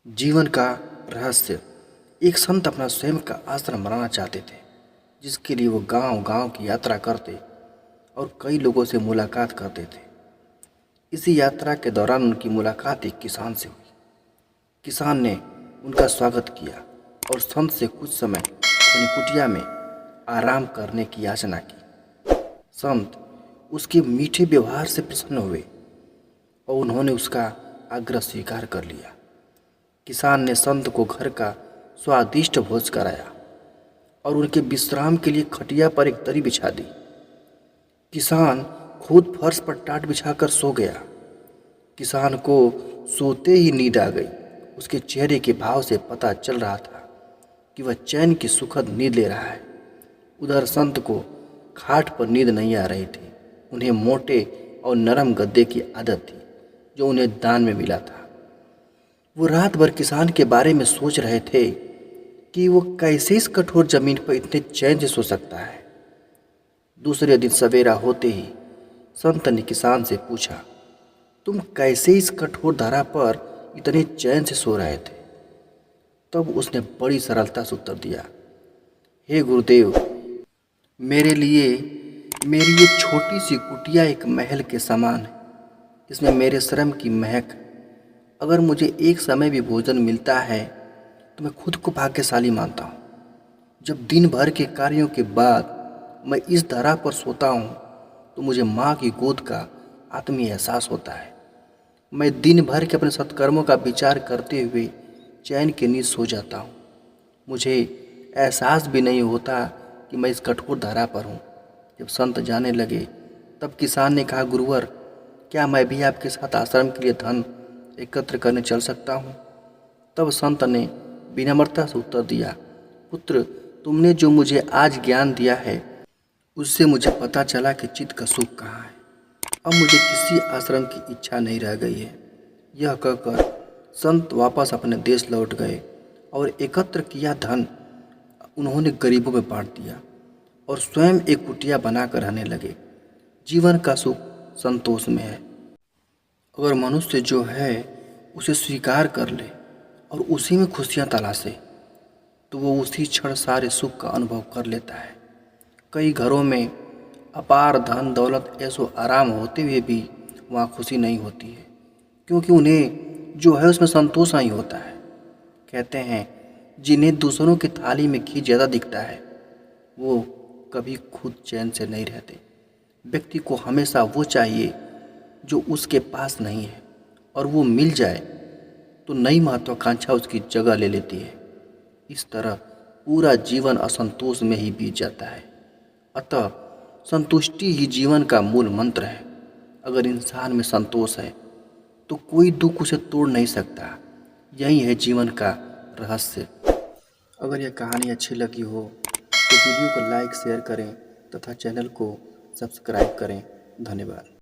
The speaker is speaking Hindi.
जीवन का रहस्य। एक संत अपना स्वयं का आश्रम बनाना चाहते थे, जिसके लिए वो गांव गांव की यात्रा करते और कई लोगों से मुलाकात करते थे। इसी यात्रा के दौरान उनकी मुलाकात एक किसान से हुई। किसान ने उनका स्वागत किया और संत से कुछ समय अपनी कुटिया में आराम करने की याचना की। संत उसके मीठे व्यवहार से प्रसन्न हुए और उन्होंने उसका आग्रह स्वीकार कर लिया। किसान ने संत को घर का स्वादिष्ट भोज कराया और उनके विश्राम के लिए खटिया पर एक दरी बिछा दी। किसान खुद फर्श पर टाट बिछाकर सो गया। किसान को सोते ही नींद आ गई। उसके चेहरे के भाव से पता चल रहा था कि वह चैन की सुखद नींद ले रहा है। उधर संत को खाट पर नींद नहीं आ रही थी। उन्हें मोटे और नरम गद्दे की आदत थी, जो उन्हें दान में मिला था। वो रात भर किसान के बारे में सोच रहे थे कि वो कैसे इस कठोर जमीन पर इतने चैन से सो सकता है। दूसरे दिन सवेरा होते ही संत ने किसान से पूछा, तुम कैसे इस कठोर धरा पर इतने चैन से सो रहे थे? तब उसने बड़ी सरलता से उत्तर दिया, हे गुरुदेव, मेरे लिए मेरी ये छोटी सी कुटिया एक महल के समान है। इसमें मेरे श्रम की महक है। अगर मुझे एक समय भी भोजन मिलता है तो मैं खुद को भाग्यशाली मानता हूँ। जब दिन भर के कार्यों के बाद मैं इस धरा पर सोता हूँ तो मुझे माँ की गोद का आत्मीय एहसास होता है। मैं दिन भर के अपने सत्कर्मों का विचार करते हुए चैन की नींद सो जाता हूँ। मुझे एहसास भी नहीं होता कि मैं इस कठोर धरा पर हूँ। जब संत जाने लगे तब किसान ने कहा, गुरुवर, क्या मैं भी आपके साथ आश्रम के लिए धन एकत्र करने चल सकता हूँ? तब संत ने विनम्रता से उत्तर दिया, पुत्र, तुमने जो मुझे आज ज्ञान दिया है उससे मुझे पता चला कि चित्त का सुख कहाँ है। अब मुझे किसी आश्रम की इच्छा नहीं रह गई है। यह कहकर संत वापस अपने देश लौट गए और एकत्र किया धन उन्होंने गरीबों में बांट दिया और स्वयं एक कुटिया बनाकर रहने लगे। जीवन का सुख संतोष में है। अगर मनुष्य जो है उसे स्वीकार कर ले और उसी में खुशियाँ तलाशे तो वो उसी क्षण सारे सुख का अनुभव कर लेता है। कई घरों में अपार धन दौलत ऐसो आराम होते हुए भी वहाँ खुशी नहीं होती है, क्योंकि उन्हें जो है उसमें संतोष नहीं होता है। कहते हैं, जिन्हें दूसरों की थाली में घी ज़्यादा दिखता है वो कभी खुद चैन से नहीं रहते। व्यक्ति को हमेशा वो चाहिए जो उसके पास नहीं है, और वो मिल जाए तो नई महत्वाकांक्षा उसकी जगह ले लेती है। इस तरह पूरा जीवन असंतोष में ही बीत जाता है। अतः संतुष्टि ही जीवन का मूल मंत्र है। अगर इंसान में संतोष है तो कोई दुख उसे तोड़ नहीं सकता। यही है जीवन का रहस्य। अगर यह कहानी अच्छी लगी हो तो वीडियो को लाइक शेयर करें तथा चैनल को सब्सक्राइब करें। धन्यवाद।